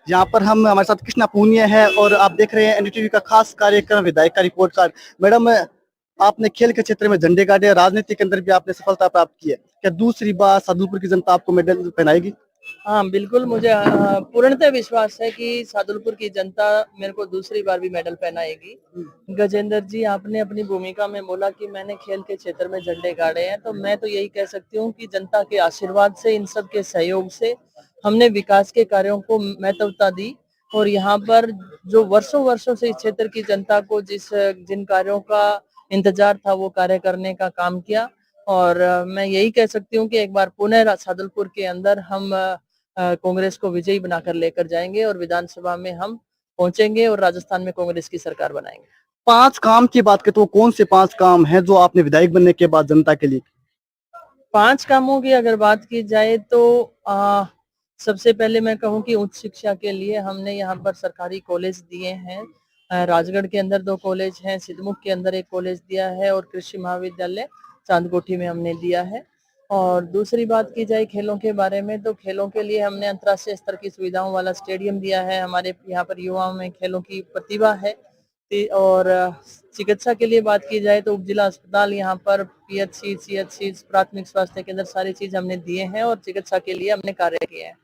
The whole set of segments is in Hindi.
यहाँ पर हम हमारे साथ कृष्णा पूनिया है और आप देख रहे हैं एनडीटीवी का खास कार्यक्रम विधायक का रिपोर्ट कार्ड। मैडम, आपने खेल के क्षेत्र में झंडे गाड़े, राजनीति के अंदर भी आपने सफलता प्राप्त की है। क्या दूसरी बार सादुलपुर की जनता आपको मेडल पहनाएगी? हाँ, बिल्कुल मुझे पूर्णतः विश्वास है कि सादुलपुर की जनता मेरे को दूसरी बार भी मेडल पहनाएगी। गजेंद्र जी, आपने अपनी भूमिका में बोला कि मैंने खेल के क्षेत्र में झंडे गाड़े हैं, तो मैं तो यही कह सकती हूँ कि जनता के आशीर्वाद से, इन सब के सहयोग से हमने विकास के कार्यों को महत्वता दी। और यहाँ पर जो वर्षों वर्षों से इस क्षेत्र की जनता को जिन कार्यों का इंतजार था, वो कार्य करने का काम किया। और मैं यही कह सकती हूँ कि एक बार पुनः सादुलपुर के अंदर हम कांग्रेस को विजयी बनाकर लेकर जाएंगे और विधानसभा में हम पहुंचेंगे और राजस्थान में कांग्रेस की सरकार बनाएंगे। 5 काम की बात करें तो कौन से 5 काम हैं जो आपने विधायक बनने के बाद जनता के लिए? 5 कामों की अगर बात की जाए तो सबसे पहले मैं कहूँ कि उच्च शिक्षा के लिए हमने यहाँ पर सरकारी कॉलेज दिए हैं। राजगढ़ के अंदर 2 कॉलेज हैं, सिद्धमुख के अंदर 1 कॉलेज दिया है और कृषि महाविद्यालय चांदकोठी में हमने दिया है। और दूसरी बात की जाए खेलों के बारे में, तो खेलों के लिए हमने अंतर्राष्ट्रीय स्तर की सुविधाओं वाला स्टेडियम दिया है। हमारे यहाँ पर युवाओं में खेलों की प्रतिभा है। और चिकित्सा के लिए बात की जाए तो उप जिला अस्पताल, यहाँ पर पीएचसी, सीएचसी, प्राथमिक स्वास्थ्य केंद्र, सारी चीज हमने दिए हैं और चिकित्सा के लिए हमने कार्य किए हैं।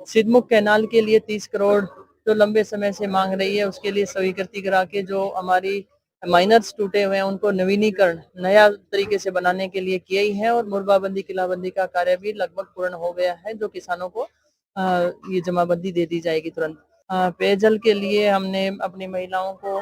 सिद्धमुख कैनाल के लिए 30 करोड़ जो लंबे समय से मांग रही है, उसके लिए स्वीकृति करा के जो हमारी माइनर्स टूटे हुए हैं उनको नवीनीकरण नया तरीके से बनाने के लिए किए ही है। और मुरबाबंदी किलाबंदी का कार्य भी लगभग पूर्ण हो गया है, जो किसानों को ये जमाबंदी दे दी जाएगी तुरंत। पेयजल के लिए हमने अपनी महिलाओं को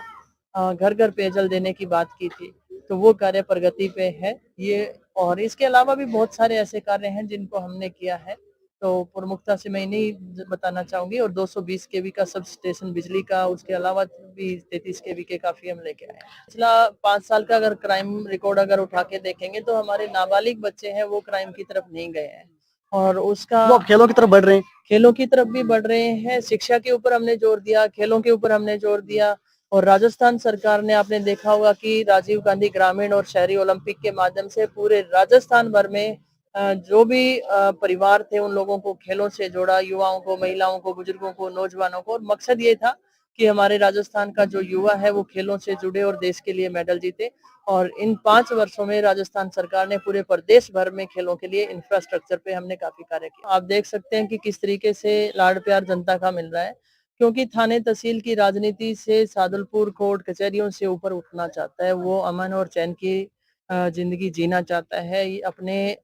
घर घर पेयजल देने की बात की थी, तो वो कार्य प्रगति पे है ये। और इसके अलावा भी बहुत सारे ऐसे कार्य हैं जिनको हमने किया है, तो प्रमुखता से मैं नहीं बताना चाहूंगी। और 220 केवी का सब स्टेशन बिजली का, उसके अलावा भी 33 केवी के काफी हम लेके आए हैं। पिछला 5 साल का अगर क्राइम रिकॉर्ड अगर उठा के देखेंगे तो हमारे नाबालिग बच्चे हैं वो क्राइम की तरफ नहीं गए हैं। और उसका वो खेलों की तरफ बढ़ रहे हैं। खेलों की तरफ भी बढ़ रहे हैं। शिक्षा के ऊपर हमने जोर दिया, खेलों के ऊपर हमने जोर दिया। और राजस्थान सरकार ने, आपने देखा होगा कि राजीव गांधी ग्रामीण और शहरी ओलंपिक के माध्यम से पूरे राजस्थान भर में जो भी परिवार थे उन लोगों को खेलों से जोड़ा, युवाओं को, महिलाओं को, बुजुर्गों को, नौजवानों को। और मकसद ये था कि हमारे राजस्थान का जो युवा है वो खेलों से जुड़े और देश के लिए मेडल जीते। और इन 5 वर्षों में राजस्थान सरकार ने पूरे प्रदेश भर में खेलों के लिए इंफ्रास्ट्रक्चर पे हमने काफी कार्य किया। आप देख सकते हैं कि किस तरीके से लाड प्यार जनता का मिल रहा है, क्योंकि थाने तहसील की राजनीति से सादुलपुर कोर्ट कचहरियों से ऊपर उठना चाहता है। वो अमन और चैन की जिंदगी जीना चाहता है। ये अपने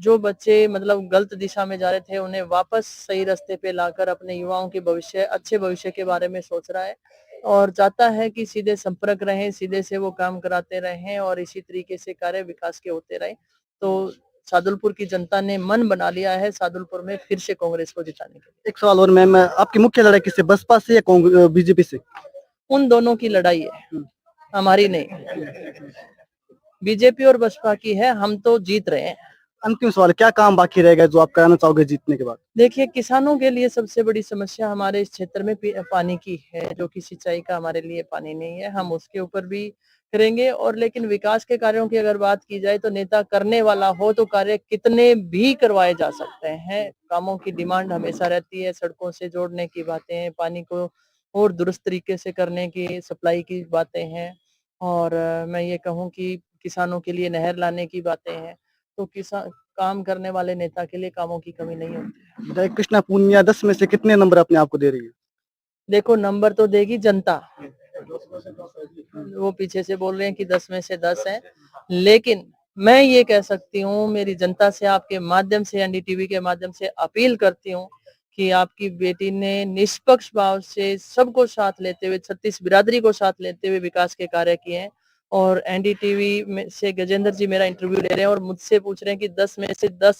जो बच्चे मतलब गलत दिशा में जा रहे थे उन्हें वापस सही रास्ते पे लाकर अपने युवाओं के भविष्य, अच्छे भविष्य के बारे में सोच रहा है और चाहता है कि सीधे संपर्क रहें, सीधे से वो काम कराते रहें और इसी तरीके से कार्य विकास के होते रहे। तो सादुलपुर की जनता ने मन बना लिया है सादुलपुर में फिर से कांग्रेस को जिताने के लिए। एक सवाल और मैम, आपकी मुख्य लड़ाई किससे, बसपा से या बीजेपी से? उन दोनों की लड़ाई है, हमारी नहीं। बीजेपी और बसपा की है, हम तो जीत रहे हैं। अंतिम सवाल, क्या काम बाकी रहेगा जो आप कराना चाहोगे जीतने के बाद? देखिए, किसानों के लिए सबसे बड़ी समस्या हमारे इस क्षेत्र में पानी की है, जो कि सिंचाई का हमारे लिए पानी नहीं है। हम उसके ऊपर भी करेंगे। और लेकिन विकास के कार्यों की अगर बात की जाए तो नेता करने वाला हो तो कार्य कितने भी करवाए जा सकते हैं। कामों की डिमांड हमेशा रहती है, सड़कों से जोड़ने की बातें हैं, पानी को और दुरुस्त तरीके से करने की, सप्लाई की बातें हैं। और मैं ये कहूँ कि किसानों के लिए नहर लाने की बातें हैं। तो किसान काम करने वाले नेता के लिए कामों की कमी नहीं होती है। विधायक कृष्णा पूनिया 10 में से कितने नंबर अपने आप को दे रही है? देखो, नंबर तो देगी जनता। वो पीछे से बोल रहे हैं कि 10 में से 10 है, लेकिन मैं ये कह सकती हूँ, मेरी जनता से आपके माध्यम से, एनडीटीवी के माध्यम से अपील करती हूँ कि आपकी बेटी ने निष्पक्ष भाव से सबको साथ लेते हुए, 36 बिरादरी को साथ लेते हुए विकास के कार्य किए हैं। और एनडीटीवी में से गजेंद्र जी मेरा इंटरव्यू ले रहे हैं और मुझसे पूछ रहे हैं कि 10 में से 10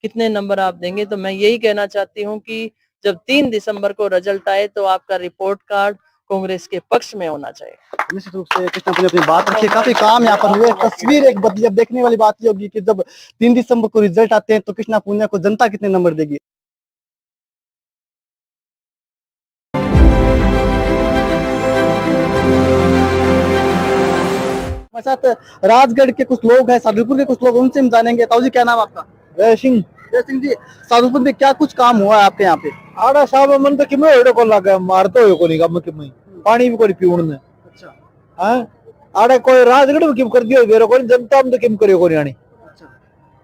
कितने नंबर आप देंगे। तो मैं यही कहना चाहती हूँ कि जब 3 दिसंबर को रिजल्ट आए तो आपका रिपोर्ट कार्ड कांग्रेस के पक्ष में होना चाहिए। निश्चित रूप से कृष्णा पूनिया अपनी बात रखिए, काफी काम यहाँ पर हुए। तस्वीर एक बदली। अब देखने वाली बात ये होगी कि जब 3 दिसंबर को रिजल्ट आते हैं तो कृष्णा पूनिया को जनता कितने नंबर देगी। हमारे साथ राजगढ़ के कुछ लोग हैं, सादुलपुर के कुछ लोग, उनसे हम जानेंगे। ताऊ जी, क्या नाम आपका? जय सिंह। जय सिंह जी, सादुलपुर में क्या कुछ काम हुआ है आपके यहाँ पे? आड़ा साहब मन तो किमे हेड़ो को लागे मारतो हो कोनी गम किमे पानी भी कोनी पीउण ने अच्छा हां आड़े कोई राजगढ़ में किम कर दियो बेरो कोनी जनता में तो किम करियो कोनी आनी अच्छा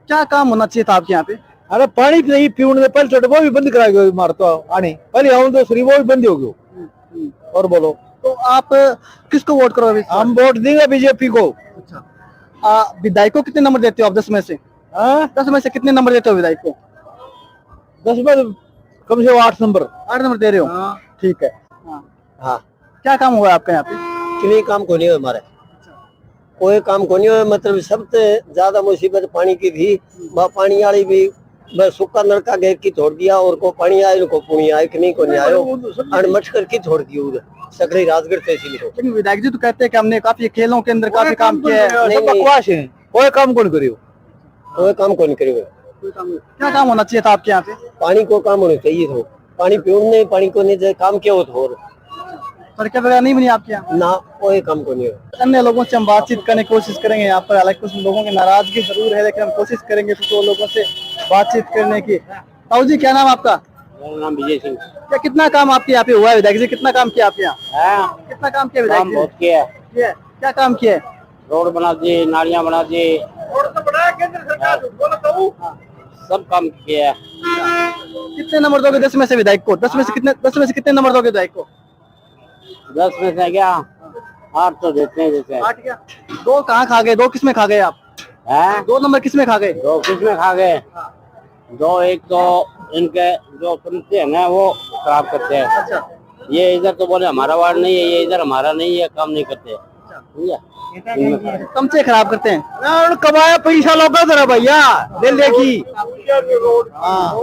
क्या काम होना चाहिए था आपके यहाँ पे? अरे पानी भी नहीं पीउण ने पहले छोटे वो भी बंद करा गयो मारतो आनी पहले आऊं तो श्री वो भी बंद हो गयो और बोलो तो आप किसको वोट करोगे इस बार? हम वोट देंगे बीजेपी को अच्छा विधायक को कितने नंबर देते हो आप 10 में से? हाँ 10 में से कितने नंबर देते हो विधायक को? 10 में कम से कम 8 नंबर 8 नंबर दे रहे हो? हाँ ठीक है। हाँ क्या काम हुआ है आपका यहाँ पे? कोई काम को नहीं हो हमारे कोई काम को नहीं हो मतलब सबसे ज्यादा मुसीबत पानी की थी वह पानी वाली भी बस सूखा नलका गए की छोड़ दिया और को पानी आए इनको पुणी आए कि नहीं को नहीं आयो अनमच करके छोड़ दिया उधर सकड़ी राजगढ़ तहसील को। लेकिन विधायक जी तो कहते हैं कि हमने काफी खेलों के अंदर काफी काम किया है। सब बकवास है कोई काम कौन करियो कोई काम को नहीं करेगा। क्या काम होना चाहिए था आपके यहाँ पे? पानी को काम होना चाहिए था पानी पीने पानी को नहीं काम क्या होता और सड़कें वगैरह नहीं बनी आपके यहाँ? ना कोई काम को नहीं हो। अन्य लोगों से हम बातचीत करने की कोशिश करेंगे यहाँ पर। हालांकि कुछ लोगों की नाराजगी जरूर है लेकिन हम कोशिश करेंगे तो लोगों से बातचीत करने की। ताऊ जी क्या नाम आपका? मेरा नाम विजय सिंह। क्या कितना काम आपके यहाँ पे हुआ है विधायक जी? कितना काम किया आपके यहाँ? कितना काम किया विधायक जी? बहुत किया किया है? क्या काम किया है? रोड बना दिए नालियां बना दिए सब काम किया है। कितने नंबर दोगे 10 में से विधायक को? 10 में से कितने नंबर दोगे विधायक को? 10 में से क्या 8 तो देते हैं जैसे 8 क्या? 2 कहाँ खा गए? 2 किस में खा गए आप? है 2 नंबर किस में खा गए? 2 किसमें खा गए 2 एक तो इनके जो सुनते हैं ना वो खराब करते हैं। अच्छा ये इधर तो बोले हमारा वार्ड नहीं है ये इधर हमारा नहीं है काम नहीं करते समझा इनमें चमचे खराब करते हैं। ना कमाया पैसा लोग जरा भैया ले लेगी हाँ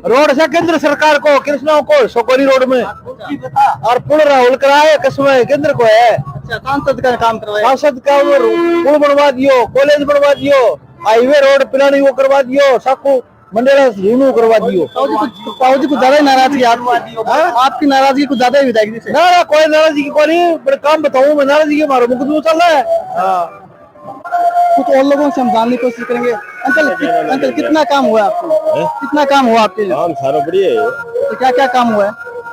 रोड से केंद्र सरकार को कृष्णा को सोकोरी रोड में और पुल राहुल कराए कसम केंद्र को है। अच्छा सांसद का काम करवाया? सांसद का वो पुल बनवा दियो कॉलेज बनवा दियो हाईवे रोड पिलानी वो करवा दियो साकू मंडेला झूनू करवा दियो। ताऊ जी कुछ ज्यादा ही नाराजगी आपकी नाराजगी कुछ ज्यादा ही विधायक जी से? ना ना कोई नाराजगी को नहीं बड़े काम बताऊं मैं नाराजगी के मारो मुकदमा चल रहा है। कुछ और लोगों से हम जानने की कोशिश करेंगे। अंकल कितना काम हुआ आपको? कितना काम हुआ आपके लिए? काम सारा बढ़िया है। तो क्या क्या काम हुआ है?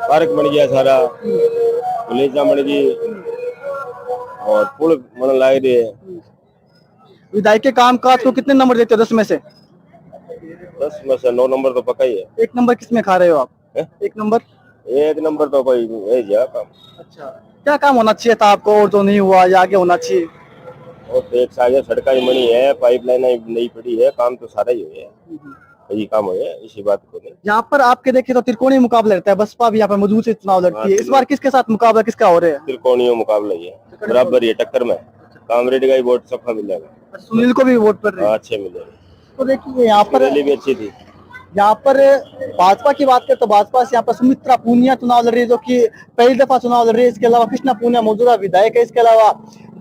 पार्क बन गया सारा कॉलेजा बन गई और पुल बन लाग रहे है। विधायक के काम काज को कितने नंबर देते हो 10 में से? 10 में से 9 नंबर तो पक्का ही है। 1 नंबर किस में खा रहे हो आप? 1 नंबर? 1 नंबर तो कोई है जा काम। अच्छा क्या काम होना चाहिए था आपको और जो नहीं हुआ या आगे होना चाहिए? और तो एक साइड सड़का ही बनी है पाइपलाइन नहीं पड़ी है काम तो सारा ही हुआ है यही काम हुआ है इसी बात को नहीं। यहाँ पर आपके देखे तो त्रिकोणीय मुकाबला रहता है बसपा भी यहाँ पर मजबूत से चुनाव लड़ती है। इस बार किसके साथ मुकाबला किसका हो रहा है? त्रिकोणीय मुकाबला ही है बराबर ही टक्कर में कामरेड का ही वोट सफा मिलेगा। सुनील को भी वोट पड़ रहे हैं। अच्छे मिलेगा। तो देखिए यहाँ पर रैली भी अच्छी थी। यहाँ पर भाजपा की बात करें तो भाजपा से यहाँ पर सुमित्रा पूनिया चुनाव लड़ रही है जो कि पहली दफा चुनाव लड़ रही है। इसके अलावा कृष्णा पूनिया मौजूदा विधायक है। इसके अलावा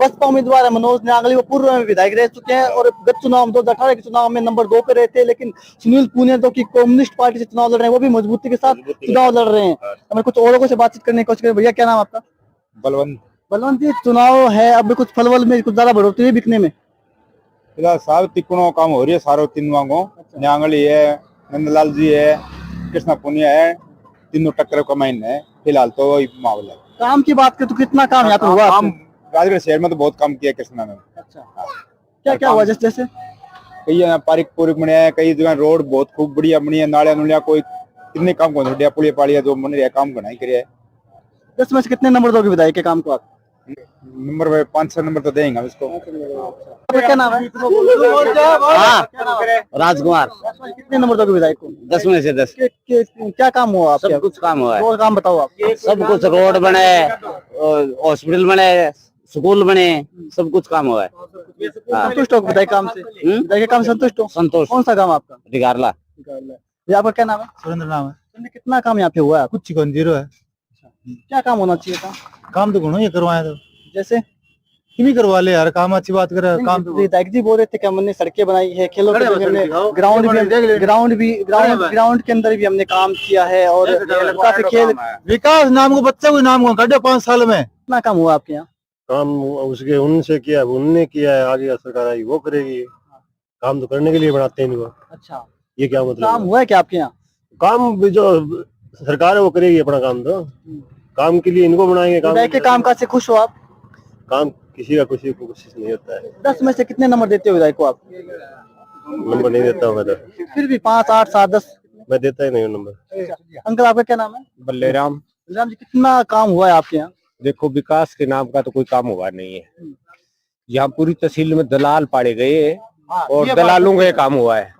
बसपा उम्मीदवार है मनोज न्यागली वो पूर्व में विधायक रह चुके हैं और गत चुनाव 2018 के चुनाव में नंबर 2 पे रहे थे। लेकिन सुनील पूनिया जो कि कम्युनिस्ट पार्टी से चुनाव लड़ रहे हैं वो भी मजबूती के साथ चुनाव लड़ रहे हैं। हमें कुछ और लोगों से बातचीत करने की कोशिश करें। भैया क्या नाम आपका? बलवंत जी चुनाव है अब कुछ फलवल में कुछ ज्यादा बढ़ोतरी है बिकने में? फिलहाल सारे तिकोणों काम हो रही है सारो तीनों को न्यांगली है नंदलाल जी है कृष्णा पुनिया है तीनों टक्कर कमाइन है। फिलहाल तो वही मामला है। काम की बात करें तो कितना काम यहाँ पर हुआ? काम राजगढ़ शहर में तो बहुत काम किया कृष्णा ने। अच्छा क्या क्या हुआ? जैसे कई यहाँ पारिक पूरिक बने हैं कई जगह रोड बहुत खूब बढ़िया बनी है नालिया नुलिया कोई कितने काम को पुलिया पालिया जो बन रहा काम बनाई करे। 10 में से कितने नंबर दोगे विधायक के काम को आप? नंबर 5-6 नंबर तो देंगे हम इसको। क्या नाम है? राजकुमार कितने नंबर दोगे विधायक को? 10 में से 10 क्या काम हुआ आपके? सब कुछ काम हुआ है और काम बताओ आप। सब कुछ रोड बने हॉस्पिटल बने स्कूल बने सब कुछ काम हुआ है। संतुष्ट हो विधायक काम से? विधायक के काम से संतुष्ट हो? संतोष कौन सा काम आपका? रिगारला ये आपका क्या नाम है? सुरेंद्र नाम है। कितना काम यहाँ पे हुआ है? कुछ कौन जीरो है क्या काम होना चाहिए था? काम तो गुणों ये करवाए तो जैसे किमी करवा ले यार काम अच्छी बात करे काम तो विधायक जी बोल रहे थे कि हमने सड़कें बनाई है खेलों के लिए हमने ग्राउंड के अंदर भी हमने काम किया है और काफी खेल विकास नाम को बच्चे को नाम को कर 5 साल में। कितना काम हुआ आपके यहाँ? काम उसके उनसे किया उनने किया है आगे सरकार आई वो करेगी काम तो करने के लिए बनाते हैं इनको। अच्छा ये क्या मतलब काम हुआ है क्या आपके यहाँ? काम भी जो सरकार वो करेगी अपना काम, तो काम के लिए इनको बनाएंगे। काम विधायक के कामकाज से खुश हो आप? काम किसी का कुछ कोशिश नहीं होता है। 10 में से कितने नंबर देते हो विधायक को आप? नंबर नहीं देता हूँ मैं तो, फिर भी 5, 8, 7, 10। मैं देता ही नहीं हूँ नंबर। अंकल आपका क्या नाम है? बल्लेराम। राम जी, कितना काम हुआ है आपके यहाँ? देखो, विकास के नाम का तो कोई काम हुआ नहीं है। यहाँ पूरी तहसील में दलाल पाड़े गए हैं और दलालों का काम हुआ है।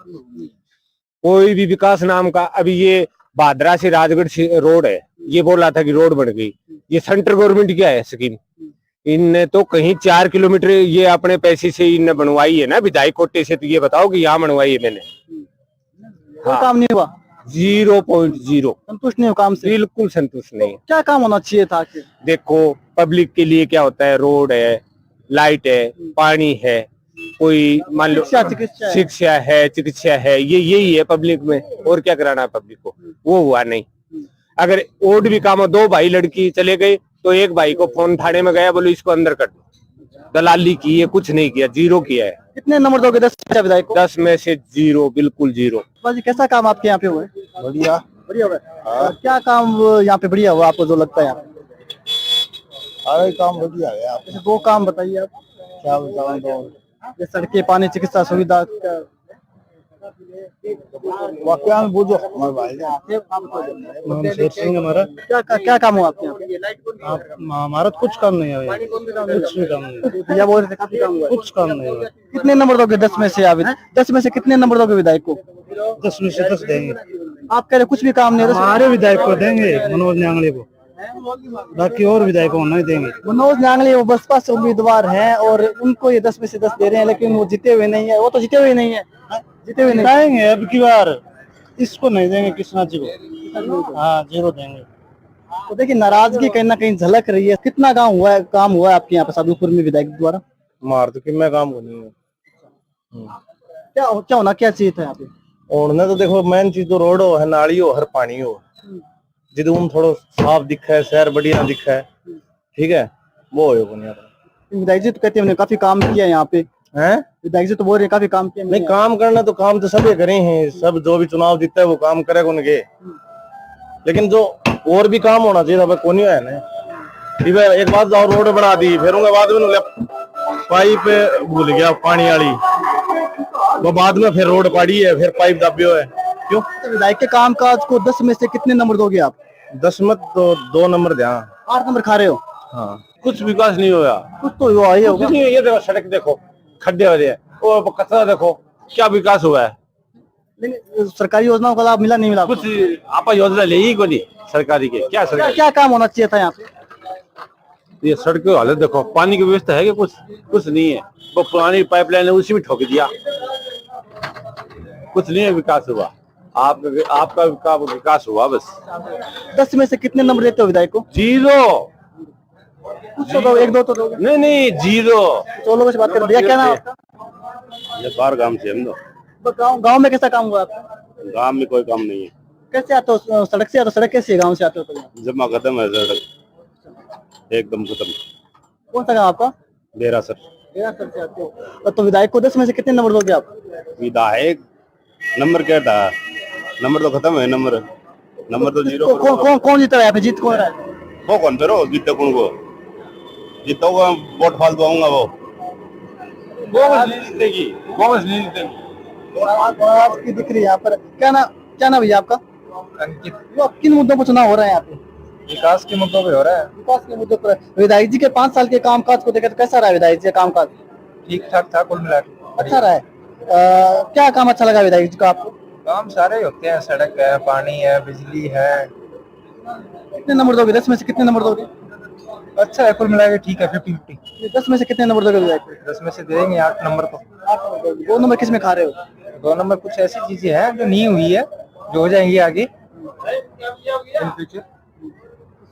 कोई भी विकास नाम का, अभी ये भादरा से राजगढ़ से रोड है, ये बोला था कि रोड बन गई। ये सेंट्रल गवर्नमेंट की है स्कीम। इनने तो कहीं 4 किलोमीटर ये अपने पैसे से इनने बनवाई है ना, विधायक कोटे से। तो ये बताओ कि यहाँ बनवाई है मैंने? कोई काम नहीं हुआ? 0.0। संतुष्ट नहीं हो काम से? बिल्कुल संतुष्ट नहीं। क्या काम होना चाहिए था कि? देखो, पब्लिक के लिए क्या होता है, रोड है, लाइट है, पानी है, कोई मान लो शिक्षा है, चिकित्सा है, ये यही है पब्लिक में। और क्या कराना है पब्लिक को? वो हुआ नहीं। अगर और भी काम हो, 2 भाई लड़की चले गए तो एक भाई को फोन थाने में गया, बोलो इसको अंदर कर दो। दलाली की है, कुछ नहीं किया, 0 किया है। कितने नंबर दोगे 10 में से विधायक को? 10 में से 0, बिल्कुल 0। बाजी, कैसा काम आपके यहाँ पे हुआ है? बढ़िया। बढ़िया हुआ है। क्या काम यहाँ पे बढ़िया हुआ आपको जो लगता है यहाँ पे? सारे काम बढ़िया है। आप जैसे 2 काम बताइए आप। क्या बताऊं? तो ये सड़कें, पानी, चिकित्सा सुविधा क्या? वाकया में बुझो हमारे भाई। हमारा क्या काम हुआ आपके यहाँ पे? हमारा कुछ काम नहीं है, कुछ भी काम नहीं, या बोल रहे थे काफी काम हुआ है। कुछ काम नहीं है। कितने नंबर दोगे 10 में से आप? 10 में से कितने नंबर दोगे विधायक को? 10 में से 10 देंगे। आप कह रहे कुछ भी काम नहीं है? हमारे विधायक को देंगे, मनोज न्यांगले को। बाकी और विधायक को नहीं देंगे। मनोज न्यांगले वो बसपा से उम्मीदवार हैं और उनको ये 10 में से 10 दे रहे हैं, लेकिन वो जीते हुए नहीं है। वो तो जीते हुए नहीं है, जीते हुए नहीं देंगे अब की बार। इसको नहीं देंगे, कृष्णा जी को। हाँ, 0 देंगे। तो देखिए, नाराजगी कहीं ना कहीं झलक रही है। कितना काम हुआ है आपके यहाँ पे सादुलपुर में विधायक द्वारा? मार तो कि मैं काम को नहीं है। क्या होना क्या चाहिए था यहाँ पे? और तो देखो, मेन चीज तो रोड हो, है नाली हो, हर पानी हो, जिदूम थोड़ा साफ दिखा है, शहर बढ़िया दिखा है, ठीक है, वो हो। विधायक जी तो कहते हैं उन्होंने काफी काम किया है यहाँ पे। हैं? विधायक जी तो बोल रहे हैं काफी काम किया। नहीं, काम करना तो काम तो सभी करे हैं। सब जो भी चुनाव जीतता है वो काम करेगा उनके, लेकिन जो और भी काम होना चाहिए था कौन है ना। एक बात और रोड बना दी, फिर उनके बाद में पाइप भूल गया पानी वाली, वो बाद में फिर रोड पाड़ी है, फिर पाइप दबियो है। क्यों? तो विधायक के कामकाज को 10 में से कितने नंबर दोगे आप? 10 में तो 2 नंबर दे। 8 नंबर खा रहे हो? हाँ, कुछ विकास नहीं होगा। कुछ तो हुआ ही होगा। ये देखो, सड़क देखो, खड्डे हो रहे, और कचरा देखो, क्या विकास हुआ है? लेकिन सरकारी योजनाओं का लाभ मिला नहीं मिला? कुछ आपा योजना ले ही कोनी सरकारी के। क्या सरकार? क्या काम होना चाहिए था यहाँ पे? ये सड़क की हालत देखो, पानी की व्यवस्था है कि कुछ नहीं है। वो पुरानी पाइपलाइन है, उसी में ठोक दिया, कुछ नहीं है विकास हुआ। आपका विकास हुआ बस। 10 में से कितने नंबर देते हो विधायक को? 0। कुछ तो दो, 1-2 तो दोगे। नहीं 0। तो लोगों से बात कर। भैया क्या नाम आपका? ये बाहर गांव से हम लोग। गाँव में कैसा काम हुआ आपका? गांव में कोई काम नहीं है। कैसे आते हो? सड़क से आते हो? सड़क कैसी है? गाँव से आते हो तो? जमा खत्म है सड़क, एकदम खत्म। कौन सा गाँव आपका? डेरा सर। सर से आते हो तो विधायक को 10 में से कितने नंबर दोगे आप? विधायक नंबर क्या था? नंबर तो खत्म है। नंबर तो 0। कौन जीता है यहाँ पे? जीत कौन रहा है? वो कौन फिर हो जीते कौन को? जीतो वोट फाल दूंगा वो नहीं जीतेगी, नहीं जीतेगी। आपकी दिख रही है यहाँ पर। क्या नाम भैया आपका? अंकित। वो किन मुद्दों पर चुनाव हो रहा है यहाँ पे? विकास के मुद्दों पे हो रहा है। विकास के मुद्दों पर। विधायक जी के 5 साल के कामकाज को देखा तो कैसा रहा विधायक जी का कामकाज? ठीक ठाक था, कुल मिला के अच्छा रहा है। क्या काम अच्छा लगा विधायक जी का आपको? काम सारे ही होते हैं, सड़क है, पानी है, बिजली है। कितने नंबर दोगे? 10 में से कितने नंबर दोगे? अच्छा है, कुल मिला के ठीक है, 50-50। 10 में से कितने नंबर दोगे विधायक को? 10 में से दे देंगे 8 नंबर को। 2 नंबर किस में खा रहे हो? 2 नंबर कुछ ऐसी चीजें हैं जो नहीं हुई है, जो हो जाएंगी आगे इन फ्यूचर।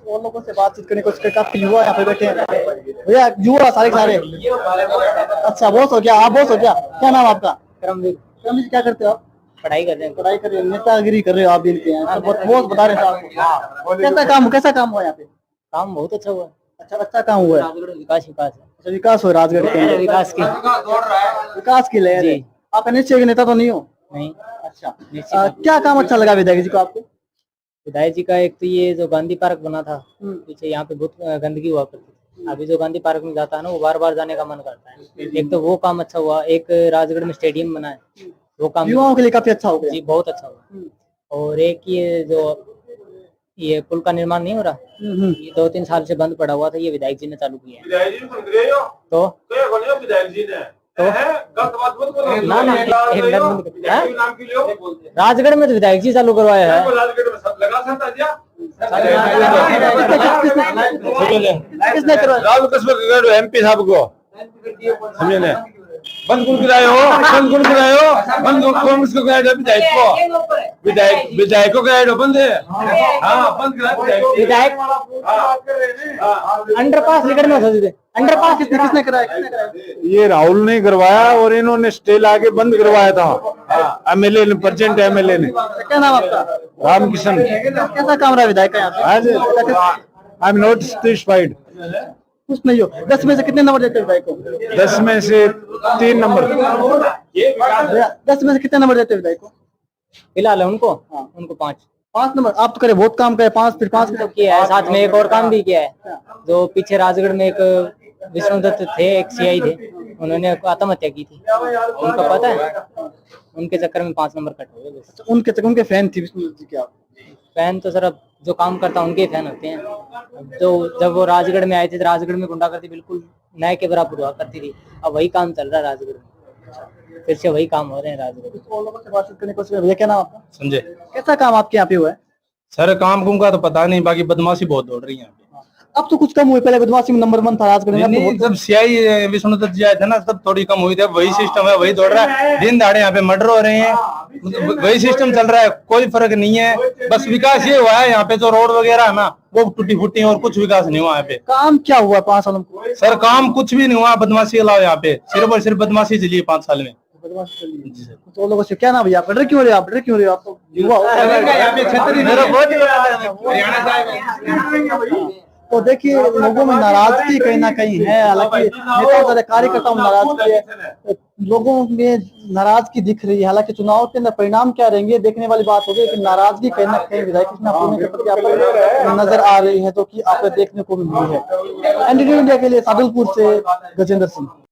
और लोगों से बातचीत करने की कोशिश कर। काफी युवा यहाँ पे बैठे हैं भैया, युवा सारे। अच्छा, बॉस हो क्या आप? बॉस हो क्या? क्या नाम आपका? करमवीर। क्या करते हो आप? पढ़ाई कर रहे हैं। नेतागिरी कर रहे हो आप इनके यहाँ? बॉस बता रहे थे आपको। कैसा काम हुआ यहाँ पे? काम बहुत अच्छा हुआ। अच्छा काम हुआ है। विकास हो राजगढ़ के अंदर। विकास की लहर है। आप निश्चय के नेता तो नहीं हो? नहीं। अच्छा, क्या काम अच्छा लगा विधायक जी को आपको? विधायक जी का एक तो ये जो गांधी पार्क बना था पीछे, यहाँ पे बहुत गंदगी हुआ करती थी। अभी जो गांधी पार्क में जाता है ना, वो बार बार जाने का मन करता है। एक तो वो काम अच्छा हुआ, एक राजगढ़ में स्टेडियम बना है, वो काम युवाओं के लिए काफी अच्छा हो गया। जी बहुत अच्छा हुआ। और एक ये पुल का निर्माण नहीं हो रहा, ये 2-3 साल से बंद पड़ा हुआ था, ये विधायक जी ने चालू किया है। तो ना ना एक मिनट बंद कर, हैं? राजगढ़ में तो विधायक जी चालू करवाया है। किसने करवाया? MP साहब को समझे ना, बंद कौन करायो, बंद कौन करायो, बंद कांग्रेस को करायो, विधायक को करायो बंद है। हाँ बंद करायो विधायक अंडरपास लिखट में फंस गए। अंडरपास किसने कराया? ये राहुल ने करवाया और इन्होंने स्टे लाके बंद करवाया था। MLA ने, प्रेजेंट MLA ने। क्या नाम आपका? रामकिशन। कैसा काम रहा विधायक का यहाँ पे? I am not satisfied. कुछ नहीं हो। 10 में से कितने नंबर देते विधायक को? 10 में से 3 नंबर। 10 में से कितने नंबर देते विधायक को? फिलहाल उनको 5 नंबर। आप तो करे बहुत काम करे, 5 फिर 5 तो किया है, साथ में एक और काम भी किया है। जो पीछे राजगढ़ में एक विष्णुदत्त थे, एक CI थे, उन्होंने आत्महत्या की थी, उनका पता है? उनके चक्कर में 5 नंबर कट हो गए। उनके फैन थी विष्णु जी के? आप फैन तो सर अब जो काम करता है उनके फैन होते हैं। जो जब वो राजगढ़ में आए थे तो राजगढ़ में गुंडागर्दी बिल्कुल नए के बराबर हुआ करती थी। अब वही काम चल रहा है राजगढ़ में, फिर से वही काम हो रहे हैं राजगढ़ में। लोगों से बातचीत करने की कोशिश करें। क्या नाम आपका? संजय। कैसा काम आपके यहाँ पे हुआ है? सर काम कुम का तो पता नहीं, बाकी बदमाशी बहुत दौड़ रही है यहाँ पे। अब तो कुछ कम हुई, पहले बदमाशी में नंबर 1 था राजगढ़ में। नहीं, जब CI विष्णुदत्त जी आए थे ना, तब थोड़ी कम हुई थी। वही सिस्टम है, वही दौड़ रहा है। दिन दहाड़े यहाँ पे मर्डर हो रहे हैं, वही सिस्टम चल रहा है, कोई फर्क नहीं है। बस विकास ये हुआ है यहाँ पे, जो रोड वगैरह है ना वो टूटी फूटी, और कुछ विकास नहीं हुआ यहाँ पे। काम क्या हुआ 5 सालों में? सर काम कुछ भी नहीं हुआ, बदमाशी के अलावा यहाँ पे सिर्फ और सिर्फ बदमाशी चली है 5 साल में। तो लोगों से क्या नाम भैया? आप डर क्यों रहे हो? आप डर क्यों रहे हो? आप तो युवा हो। तो देखिए लोगों में नाराजगी कहीं ना कहीं है। हालांकि नेता कार्यकर्ताओं में नाराजगी है, लोगों में नाराजगी दिख रही है। हालांकि चुनाव के अंदर परिणाम क्या रहेंगे देखने वाली बात होगी, लेकिन नाराजगी कहीं ना कहीं विधायक कृष्णा पुनिया के प्रति आप नजर आ रही है, जो कि आप देखने को भी मिली है। NDTV इंडिया के लिए सादुलपुर से गजेंद्र सिंह।